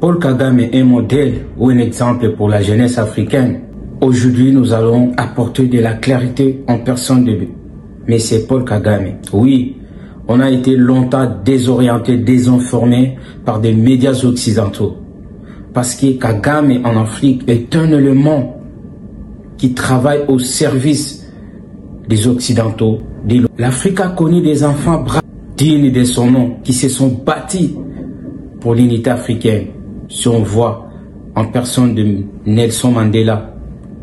Paul Kagame est un modèle ou un exemple pour la jeunesse africaine. Aujourd'hui, nous allons apporter de la clarté en personne de M. Paul Kagame. Oui, on a été longtemps désorienté, désinformé par des médias occidentaux. Parce que Kagame en Afrique est un élément qui travaille au service des Occidentaux. L'Afrique a connu des enfants braves, dignes de son nom, qui se sont bâtis pour l'unité africaine. Si on voit en personne de Nelson Mandela,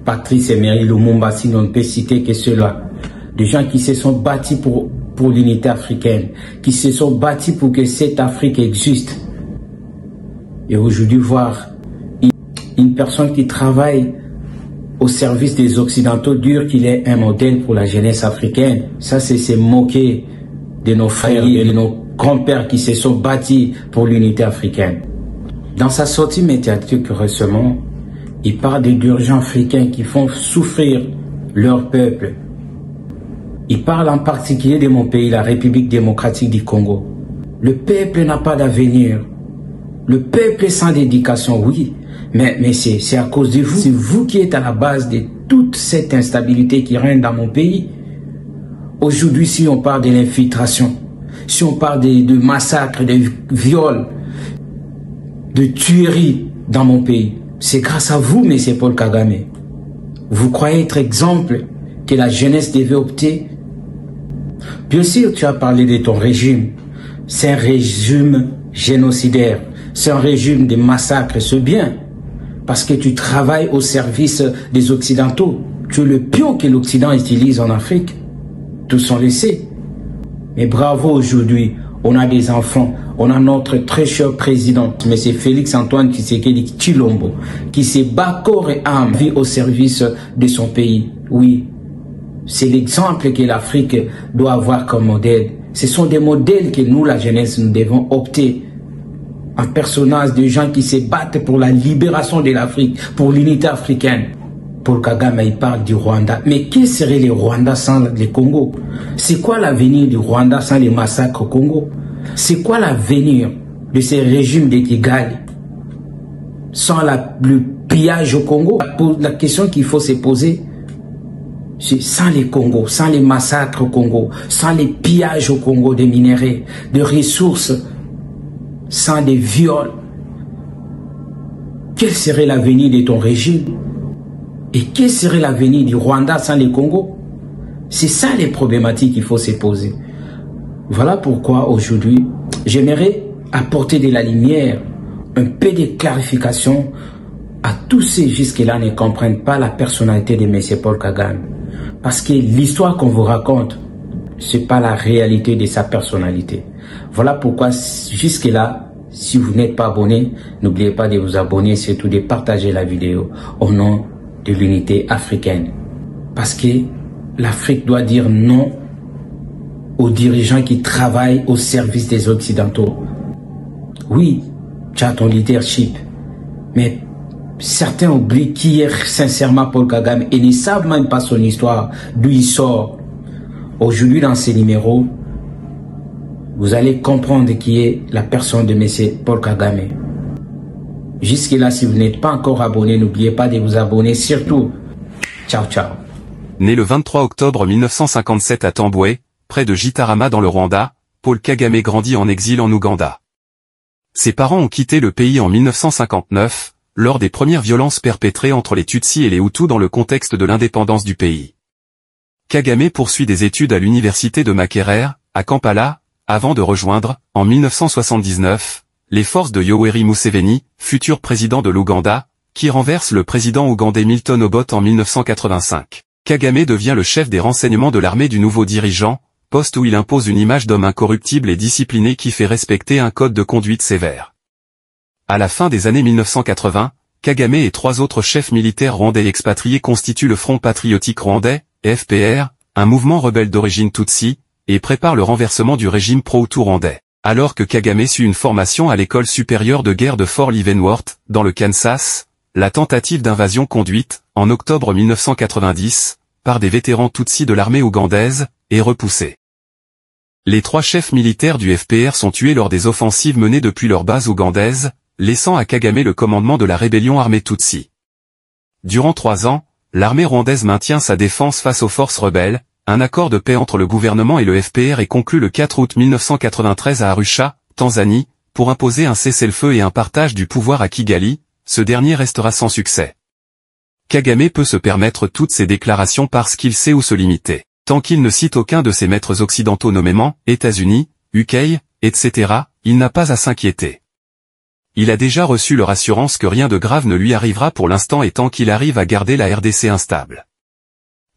Patrice Emery Lumumba, si on ne peut citer que cela, des gens qui se sont bâtis pour l'unité africaine, qui se sont bâtis pour que cette Afrique existe. Et aujourd'hui, voir une personne qui travaille au service des Occidentaux dire qu'il est un modèle pour la jeunesse africaine, ça c'est se moquer de nos frères et de nos grands-pères qui se sont bâtis pour l'unité africaine. Dans sa sortie médiatique récemment, il parle des dirigeants africains qui font souffrir leur peuple. Il parle en particulier de mon pays, la République démocratique du Congo. Le peuple n'a pas d'avenir. Le peuple est sans dédication, oui, mais c'est à cause de vous. C'est vous qui êtes à la base de toute cette instabilité qui règne dans mon pays. Aujourd'hui, si on parle de l'infiltration, si on parle de massacres, de viols, de tueries dans mon pays, c'est grâce à vous, M. Paul Kagame. Vous croyez être exemple que la jeunesse devait opter? Bien sûr, tu as parlé de ton régime. C'est un régime génocidaire. C'est un régime de massacres, c'est bien. Parce que tu travailles au service des Occidentaux. Tu es le pion que l'Occident utilise en Afrique. Tous sont laissés. Mais bravo aujourd'hui, on a des enfants. On a notre très cher président, M. Félix Antoine Tshisekedi Tshilombo, qui se bat corps et âme, vit au service de son pays. Oui, c'est l'exemple que l'Afrique doit avoir comme modèle. Ce sont des modèles que nous, la jeunesse, nous devons opter. Un personnage de gens qui se battent pour la libération de l'Afrique, pour l'unité africaine. Paul Kagame, il parle du Rwanda. Mais qui serait le Rwanda sans le Congo? C'est quoi l'avenir du Rwanda sans les massacres au Congo? C'est quoi l'avenir de ces régimes de Kigali sans le pillage au Congo? La question qu'il faut se poser, c'est sans les Congo, sans les massacres au Congo, sans les pillages au Congo des minéraux, de ressources, sans des viols, quel serait l'avenir de ton régime? Et quel serait l'avenir du Rwanda sans les Congo? C'est ça les problématiques qu'il faut se poser. Voilà pourquoi aujourd'hui, j'aimerais apporter de la lumière, un peu de clarification à tous ceux jusque-là ne comprennent pas la personnalité de M. Paul Kagame. Parce que l'histoire qu'on vous raconte, ce n'est pas la réalité de sa personnalité. Voilà pourquoi jusque-là, si vous n'êtes pas abonné, n'oubliez pas de vous abonner, surtout de partager la vidéo au nom de l'unité africaine. Parce que l'Afrique doit dire non aux dirigeants qui travaillent au service des Occidentaux. Oui, tu as ton leadership, mais certains oublient qui est sincèrement Paul Kagame et ne savent même pas son histoire, d'où il sort. Aujourd'hui, dans ces numéros, vous allez comprendre qui est la personne de M. Paul Kagame. Jusque-là, si vous n'êtes pas encore abonné, n'oubliez pas de vous abonner, surtout. Ciao, ciao. Né le 23 octobre 1957 à Tambwe, près de Gitarama dans le Rwanda, Paul Kagame grandit en exil en Ouganda. Ses parents ont quitté le pays en 1959, lors des premières violences perpétrées entre les Tutsis et les Hutus dans le contexte de l'indépendance du pays. Kagame poursuit des études à l'université de Makerere, à Kampala, avant de rejoindre, en 1979, les forces de Yoweri Museveni, futur président de l'Ouganda, qui renverse le président ougandais Milton Obote en 1985. Kagame devient le chef des renseignements de l'armée du nouveau dirigeant, poste où il impose une image d'homme incorruptible et discipliné qui fait respecter un code de conduite sévère. À la fin des années 1980, Kagame et 3 autres chefs militaires rwandais expatriés constituent le Front patriotique rwandais, FPR, un mouvement rebelle d'origine Tutsi, et préparent le renversement du régime pro-Hutu rwandais. Alors que Kagame suit une formation à l'école supérieure de guerre de Fort Leavenworth, dans le Kansas, la tentative d'invasion conduite, en octobre 1990, par des vétérans Tutsis de l'armée ougandaise, est repoussée. Les 3 chefs militaires du FPR sont tués lors des offensives menées depuis leur base ougandaise, laissant à Kagame le commandement de la rébellion armée Tutsi. Durant 3 ans, l'armée rwandaise maintient sa défense face aux forces rebelles. Un accord de paix entre le gouvernement et le FPR est conclu le 4 août 1993 à Arusha, Tanzanie, pour imposer un cessez-le-feu et un partage du pouvoir à Kigali. Ce dernier restera sans succès. Kagame peut se permettre toutes ces déclarations parce qu'il sait où se limiter. Tant qu'il ne cite aucun de ses maîtres occidentaux nommément États-Unis, UK, etc., il n'a pas à s'inquiéter. Il a déjà reçu leur assurance que rien de grave ne lui arrivera pour l'instant et tant qu'il arrive à garder la RDC instable.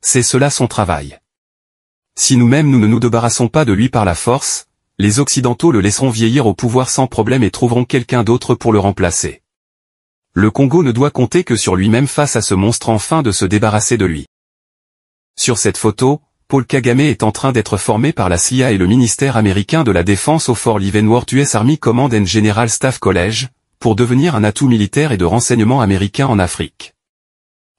C'est cela son travail. Si nous-mêmes nous ne nous débarrassons pas de lui par la force, les Occidentaux le laisseront vieillir au pouvoir sans problème et trouveront quelqu'un d'autre pour le remplacer. Le Congo ne doit compter que sur lui-même face à ce monstre enfin de se débarrasser de lui. Sur cette photo, Paul Kagame est en train d'être formé par la CIA et le ministère américain de la Défense au Fort Leavenworth US Army Command and General Staff College, pour devenir un atout militaire et de renseignement américain en Afrique.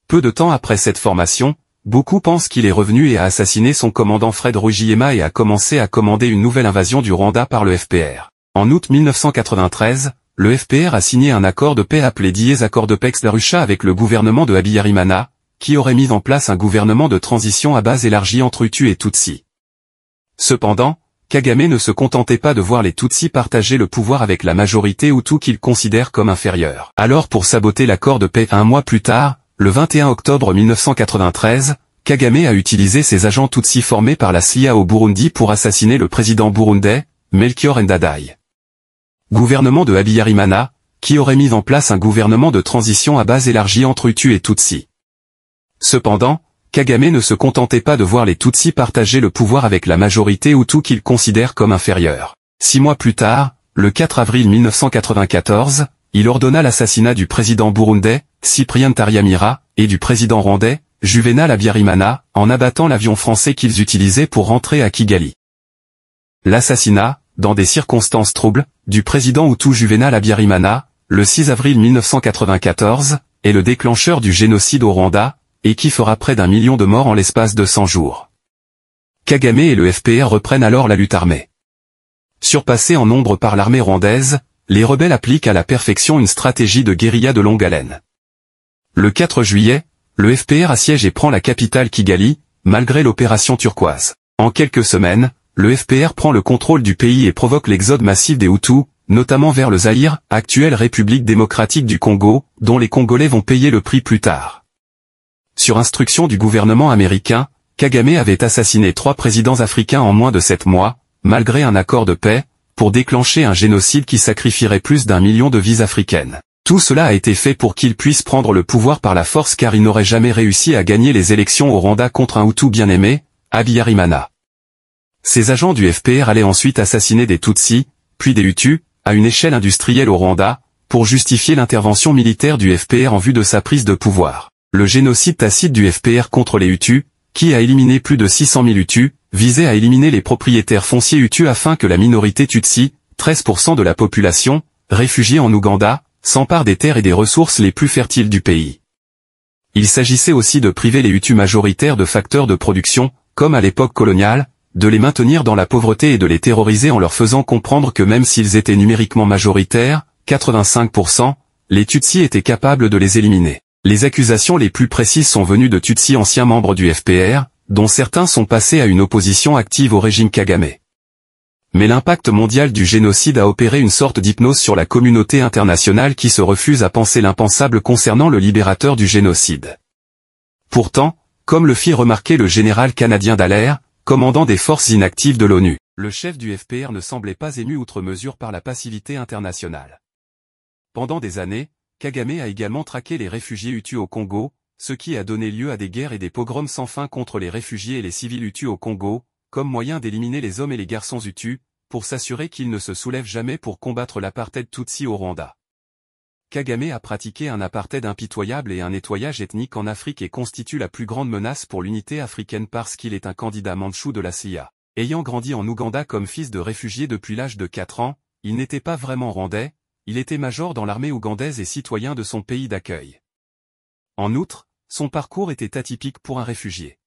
Peu de temps après cette formation, beaucoup pensent qu'il est revenu et a assassiné son commandant Fred Ruggiema et a commencé à commander une nouvelle invasion du Rwanda par le FPR. En août 1993, le FPR a signé un accord de paix appelé Dies Accords de Paix d'Arusha avec le gouvernement de Habyarimana, qui aurait mis en place un gouvernement de transition à base élargie entre Hutus et Tutsis. Cependant, Kagame ne se contentait pas de voir les Tutsis partager le pouvoir avec la majorité Hutu qu'il considère comme inférieure. Alors pour saboter l'accord de paix un mois plus tard, le 21 octobre 1993, Kagame a utilisé ses agents Tutsis formés par la CIA au Burundi pour assassiner le président burundais, Melchior Ndadaye. Gouvernement de Habyarimana, qui aurait mis en place un gouvernement de transition à base élargie entre Hutus et Tutsis. Cependant, Kagame ne se contentait pas de voir les Tutsis partager le pouvoir avec la majorité Hutu qu'il considère comme inférieure. 6 mois plus tard, le 4 avril 1994, il ordonna l'assassinat du président burundais, Cyprien Ntaryamira, et du président rwandais, Juvenal Habyarimana, en abattant l'avion français qu'ils utilisaient pour rentrer à Kigali. L'assassinat, dans des circonstances troubles, du président Hutu Juvenal Habyarimana, le 6 avril 1994, est le déclencheur du génocide au Rwanda, et qui fera près d'1 million de morts en l'espace de 100 jours. Kagame et le FPR reprennent alors la lutte armée. Surpassés en nombre par l'armée rwandaise, les rebelles appliquent à la perfection une stratégie de guérilla de longue haleine. Le 4 juillet, le FPR assiège et prend la capitale Kigali, malgré l'opération turquoise. En quelques semaines, le FPR prend le contrôle du pays et provoque l'exode massif des Hutus, notamment vers le Zaïre, actuelle République démocratique du Congo, dont les Congolais vont payer le prix plus tard. Sur instruction du gouvernement américain, Kagame avait assassiné 3 présidents africains en moins de 7 mois, malgré un accord de paix, pour déclencher un génocide qui sacrifierait plus d'1 million de vies africaines. Tout cela a été fait pour qu'il puisse prendre le pouvoir par la force car il n'aurait jamais réussi à gagner les élections au Rwanda contre un Hutu bien-aimé, Habyarimana. Ces agents du FPR allaient ensuite assassiner des Tutsis, puis des Hutus, à une échelle industrielle au Rwanda, pour justifier l'intervention militaire du FPR en vue de sa prise de pouvoir. Le génocide tacite du FPR contre les Hutus, qui a éliminé plus de 600 000 Hutus, visait à éliminer les propriétaires fonciers Hutus afin que la minorité Tutsi, 13% de la population, réfugiée en Ouganda, s'empare des terres et des ressources les plus fertiles du pays. Il s'agissait aussi de priver les Hutus majoritaires de facteurs de production, comme à l'époque coloniale, de les maintenir dans la pauvreté et de les terroriser en leur faisant comprendre que même s'ils étaient numériquement majoritaires, 85%, les Tutsis étaient capables de les éliminer. Les accusations les plus précises sont venues de Tutsis anciens membres du FPR, dont certains sont passés à une opposition active au régime Kagame. Mais l'impact mondial du génocide a opéré une sorte d'hypnose sur la communauté internationale qui se refuse à penser l'impensable concernant le libérateur du génocide. Pourtant, comme le fit remarquer le général canadien Dallaire, commandant des forces inactives de l'ONU, le chef du FPR ne semblait pas ému outre mesure par la passivité internationale. Pendant des années, Kagame a également traqué les réfugiés Hutus au Congo, ce qui a donné lieu à des guerres et des pogroms sans fin contre les réfugiés et les civils Hutus au Congo, comme moyen d'éliminer les hommes et les garçons Hutus, pour s'assurer qu'ils ne se soulèvent jamais pour combattre l'apartheid Tutsi au Rwanda. Kagame a pratiqué un apartheid impitoyable et un nettoyage ethnique en Afrique et constitue la plus grande menace pour l'unité africaine parce qu'il est un candidat mandchou de la CIA. Ayant grandi en Ouganda comme fils de réfugié depuis l'âge de 4 ans, il n'était pas vraiment rwandais, il était major dans l'armée ougandaise et citoyen de son pays d'accueil. En outre, son parcours était atypique pour un réfugié.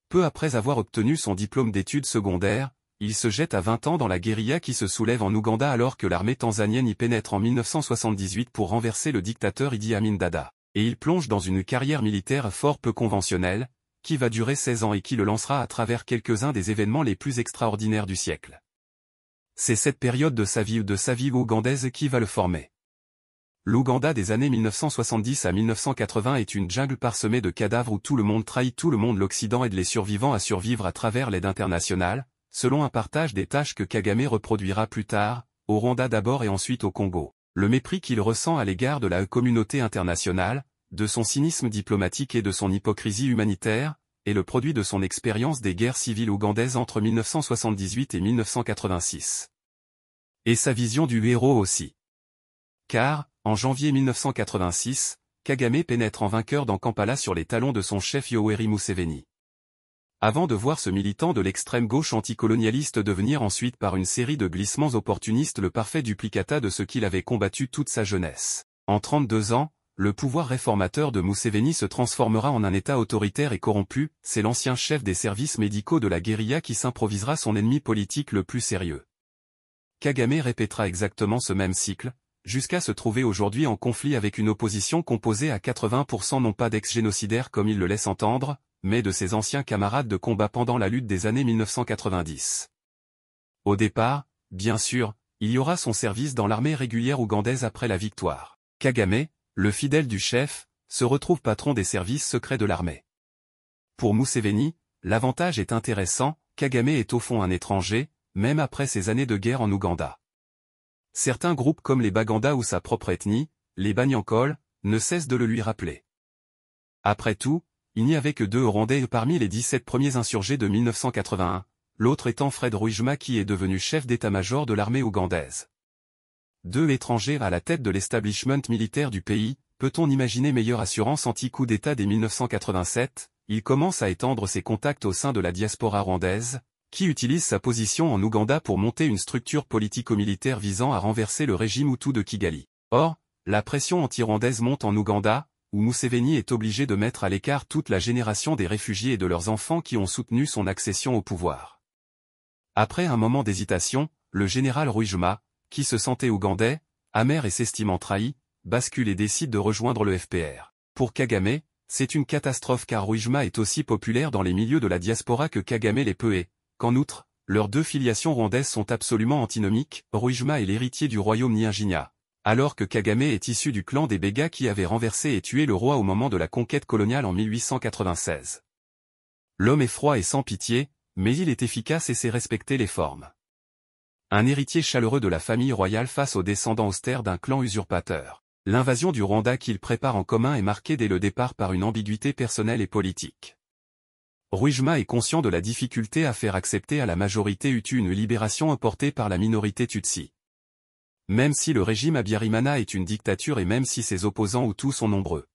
Peu après avoir obtenu son diplôme d'études secondaires, il se jette à 20 ans dans la guérilla qui se soulève en Ouganda alors que l'armée tanzanienne y pénètre en 1978 pour renverser le dictateur Idi Amin Dada. Et il plonge dans une carrière militaire fort peu conventionnelle, qui va durer 16 ans et qui le lancera à travers quelques-uns des événements les plus extraordinaires du siècle. C'est cette période de sa vie ougandaise qui va le former. L'Ouganda des années 1970 à 1980 est une jungle parsemée de cadavres où tout le monde trahit tout le monde. L'Occident aide les survivants à survivre à travers l'aide internationale, selon un partage des tâches que Kagame reproduira plus tard, au Rwanda d'abord et ensuite au Congo. Le mépris qu'il ressent à l'égard de la communauté internationale, de son cynisme diplomatique et de son hypocrisie humanitaire, est le produit de son expérience des guerres civiles ougandaises entre 1978 et 1986. Et sa vision du héros aussi. Car, en janvier 1986, Kagame pénètre en vainqueur dans Kampala sur les talons de son chef Yoweri Museveni. Avant de voir ce militant de l'extrême gauche anticolonialiste devenir ensuite par une série de glissements opportunistes le parfait duplicata de ce qu'il avait combattu toute sa jeunesse. En 32 ans, le pouvoir réformateur de Museveni se transformera en un État autoritaire et corrompu, c'est l'ancien chef des services médicaux de la guérilla qui s'improvisera son ennemi politique le plus sérieux. Kagame répétera exactement ce même cycle, jusqu'à se trouver aujourd'hui en conflit avec une opposition composée à 80% non pas d'ex-génocidaires comme il le laisse entendre, mais de ses anciens camarades de combat pendant la lutte des années 1990. Au départ, bien sûr, il y aura son service dans l'armée régulière ougandaise après la victoire. Kagame, le fidèle du chef, se retrouve patron des services secrets de l'armée. Pour Museveni, l'avantage est intéressant, Kagame est au fond un étranger, même après ces années de guerre en Ouganda. Certains groupes comme les Baganda ou sa propre ethnie, les Banyankole, ne cessent de le lui rappeler. Après tout, il n'y avait que 2 Rwandais parmi les 17 premiers insurgés de 1981, l'autre étant Fred Rwigema qui est devenu chef d'état-major de l'armée ougandaise. 2 étrangers à la tête de l'establishment militaire du pays, peut-on imaginer meilleure assurance anti-coup d'État dès 1987, il commence à étendre ses contacts au sein de la diaspora rwandaise, qui utilise sa position en Ouganda pour monter une structure politico-militaire visant à renverser le régime Hutu de Kigali. Or, la pression anti-rwandaise monte en Ouganda, où Museveni est obligé de mettre à l'écart toute la génération des réfugiés et de leurs enfants qui ont soutenu son accession au pouvoir. Après un moment d'hésitation, le général Rwigema, qui se sentait ougandais, amer et s'estimant trahi, bascule et décide de rejoindre le FPR. Pour Kagame, c'est une catastrophe car Rwigema est aussi populaire dans les milieux de la diaspora que Kagame les peut et, qu'en outre, leurs 2 filiations rwandaises sont absolument antinomiques, Rwigema est l'héritier du royaume Nyinginya, alors que Kagame est issu du clan des Béga qui avait renversé et tué le roi au moment de la conquête coloniale en 1896. L'homme est froid et sans pitié, mais il est efficace et sait respecter les formes. Un héritier chaleureux de la famille royale face aux descendants austères d'un clan usurpateur. L'invasion du Rwanda qu'il prépare en commun est marquée dès le départ par une ambiguïté personnelle et politique. Rwigema est conscient de la difficulté à faire accepter à la majorité Hutu une libération emportée par la minorité Tutsi. Même si le régime Habyarimana est une dictature et même si ses opposants Hutus sont nombreux.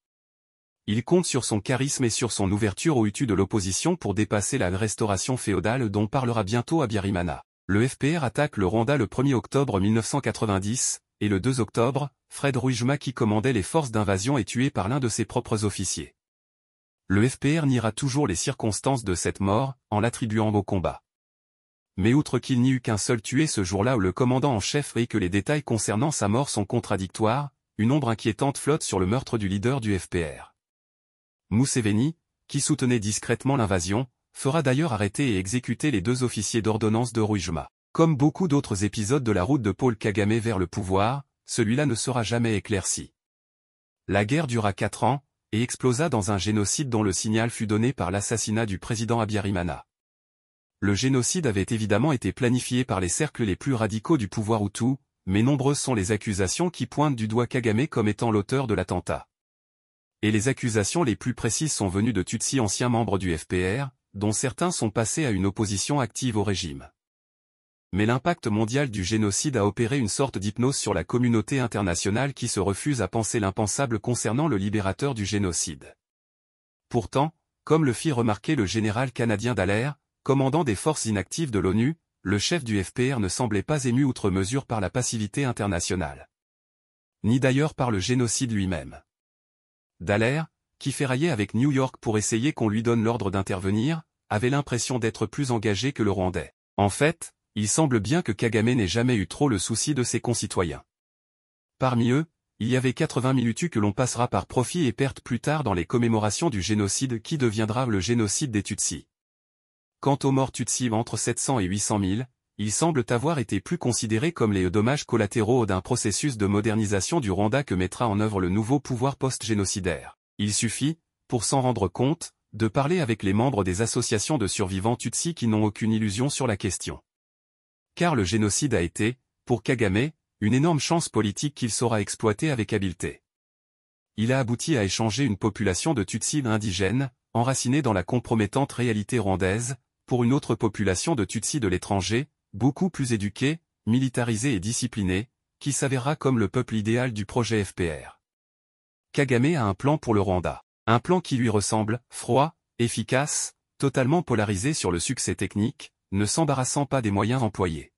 Il compte sur son charisme et sur son ouverture aux Hutus de l'opposition pour dépasser la restauration féodale dont parlera bientôt Habyarimana. Le FPR attaque le Rwanda le 1er octobre 1990, et le 2 octobre, Fred Rwigema qui commandait les forces d'invasion est tué par l'un de ses propres officiers. Le FPR niera toujours les circonstances de cette mort, en l'attribuant au combat. Mais outre qu'il n'y eut qu'un seul tué ce jour-là où le commandant en chef et que les détails concernant sa mort sont contradictoires, une ombre inquiétante flotte sur le meurtre du leader du FPR. Museveni, qui soutenait discrètement l'invasion, fera d'ailleurs arrêter et exécuter les 2 officiers d'ordonnance de Rwigema. Comme beaucoup d'autres épisodes de la route de Paul Kagame vers le pouvoir, celui-là ne sera jamais éclairci. La guerre dura 4 ans, et explosa dans un génocide dont le signal fut donné par l'assassinat du président Habyarimana. Le génocide avait évidemment été planifié par les cercles les plus radicaux du pouvoir Hutu, mais nombreuses sont les accusations qui pointent du doigt Kagame comme étant l'auteur de l'attentat. Et les accusations les plus précises sont venues de Tutsis anciens membres du FPR, dont certains sont passés à une opposition active au régime. Mais l'impact mondial du génocide a opéré une sorte d'hypnose sur la communauté internationale qui se refuse à penser l'impensable concernant le libérateur du génocide. Pourtant, comme le fit remarquer le général canadien Dallaire, commandant des forces inactives de l'ONU, le chef du FPR ne semblait pas ému outre mesure par la passivité internationale. Ni d'ailleurs par le génocide lui-même. Dallaire, qui ferraillait avec New York pour essayer qu'on lui donne l'ordre d'intervenir, avait l'impression d'être plus engagé que le Rwandais. En fait, Il semble bien que Kagame n'ait jamais eu trop le souci de ses concitoyens. Parmi eux, il y avait 80 000 Hutus que l'on passera par profit et perte plus tard dans les commémorations du génocide qui deviendra le génocide des Tutsis. Quant aux morts Tutsis entre 700 et 800 000, ils semblent avoir été plus considérés comme les dommages collatéraux d'un processus de modernisation du Rwanda que mettra en œuvre le nouveau pouvoir post-génocidaire. Il suffit, pour s'en rendre compte, de parler avec les membres des associations de survivants Tutsis qui n'ont aucune illusion sur la question. Car le génocide a été, pour Kagame, une énorme chance politique qu'il saura exploiter avec habileté. Il a abouti à échanger une population de Tutsis indigènes, enracinés dans la compromettante réalité rwandaise, pour une autre population de Tutsis de l'étranger, beaucoup plus éduquée, militarisée et disciplinée, qui s'avérera comme le peuple idéal du projet FPR. Kagame a un plan pour le Rwanda. Un plan qui lui ressemble, froid, efficace, totalement polarisé sur le succès technique, ne s'embarrassant pas des moyens employés.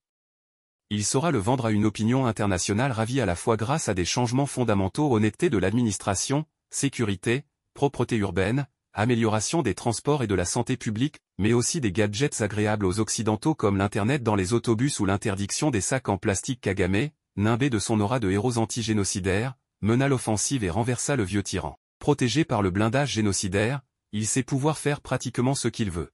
Il saura le vendre à une opinion internationale ravie à la fois grâce à des changements fondamentaux, honnêteté de l'administration, sécurité, propreté urbaine, amélioration des transports et de la santé publique, mais aussi des gadgets agréables aux Occidentaux comme l'Internet dans les autobus ou l'interdiction des sacs en plastique. Kagame, nimbé de son aura de héros anti-génocidaires, mena l'offensive et renversa le vieux tyran. Protégé par le blindage génocidaire, il sait pouvoir faire pratiquement ce qu'il veut.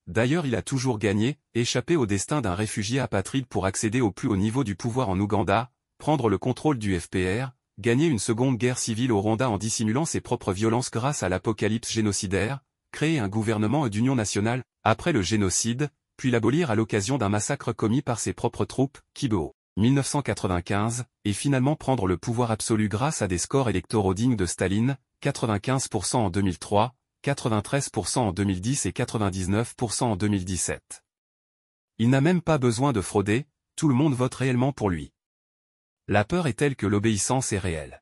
D'ailleurs il a toujours gagné, échappé au destin d'un réfugié apatride pour accéder au plus haut niveau du pouvoir en Ouganda, prendre le contrôle du FPR, gagner une seconde guerre civile au Rwanda en dissimulant ses propres violences grâce à l'apocalypse génocidaire, créer un gouvernement d'union nationale, après le génocide, puis l'abolir à l'occasion d'un massacre commis par ses propres troupes, Kibo, 1995, et finalement prendre le pouvoir absolu grâce à des scores électoraux dignes de Staline, 95% en 2003, 93% en 2010 et 99% en 2017. Il n'a même pas besoin de frauder, tout le monde vote réellement pour lui. La peur est telle que l'obéissance est réelle.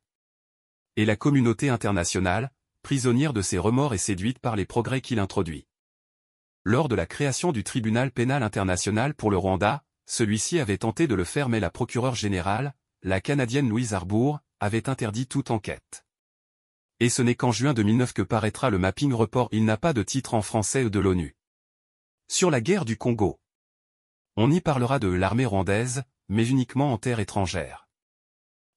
Et la communauté internationale, prisonnière de ses remords et séduite par les progrès qu'il introduit. Lors de la création du tribunal pénal international pour le Rwanda, celui-ci avait tenté de le faire mais la procureure générale, la Canadienne Louise Arbour, avait interdit toute enquête. Et ce n'est qu'en juin 2009 que paraîtra le Mapping Report. Il n'a pas de titre en français ou de l'ONU. Sur la guerre du Congo. On y parlera de l'armée rwandaise, mais uniquement en terre étrangère.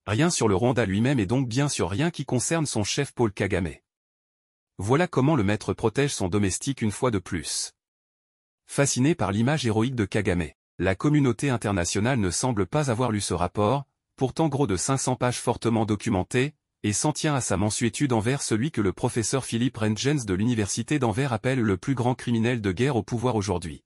Rien sur le Rwanda lui-même et donc bien sûr rien qui concerne son chef Paul Kagame. Voilà comment le maître protège son domestique une fois de plus. Fasciné par l'image héroïque de Kagame, la communauté internationale ne semble pas avoir lu ce rapport, pourtant gros de 500 pages fortement documenté, et s'en tient à sa mansuétude envers celui que le professeur Philippe Rentgens de l'université d'Anvers appelle le plus grand criminel de guerre au pouvoir aujourd'hui.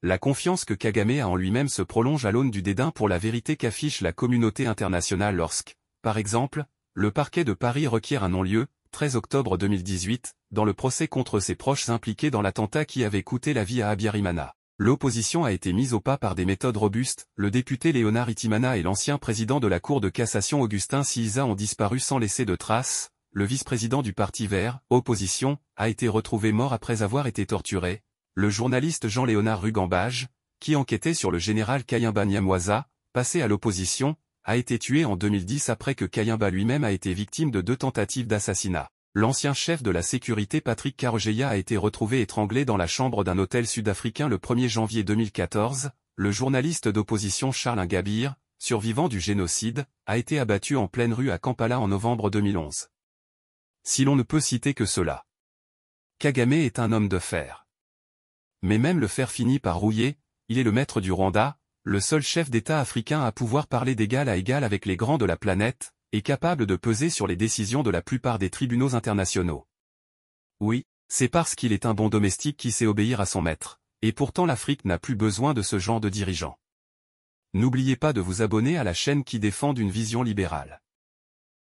La confiance que Kagame a en lui-même se prolonge à l'aune du dédain pour la vérité qu'affiche la communauté internationale lorsque, par exemple, le parquet de Paris requiert un non-lieu, 13 octobre 2018, dans le procès contre ses proches impliqués dans l'attentat qui avait coûté la vie à Habyarimana. L'opposition a été mise au pas par des méthodes robustes, le député Léonard Itimana et l'ancien président de la Cour de cassation Augustin Siza ont disparu sans laisser de traces, le vice-président du Parti vert, opposition, a été retrouvé mort après avoir été torturé, le journaliste Jean-Léonard Rugambage, qui enquêtait sur le général Kayumba Nyamwasa, passé à l'opposition, a été tué en 2010 après que Kayumba lui-même a été victime de 2 tentatives d'assassinat. L'ancien chef de la sécurité Patrick Karegeya a été retrouvé étranglé dans la chambre d'un hôtel sud-africain le 1er janvier 2014, le journaliste d'opposition Charles Ingabire, survivant du génocide, a été abattu en pleine rue à Kampala en novembre 2011. Si l'on ne peut citer que cela. Kagame est un homme de fer. Mais même le fer finit par rouiller, il est le maître du Rwanda, le seul chef d'État africain à pouvoir parler d'égal à égal avec les grands de la planète, et capable de peser sur les décisions de la plupart des tribunaux internationaux. Oui, c'est parce qu'il est un bon domestique qui sait obéir à son maître, et pourtant l'Afrique n'a plus besoin de ce genre de dirigeants. N'oubliez pas de vous abonner à la chaîne qui défend une vision libérale.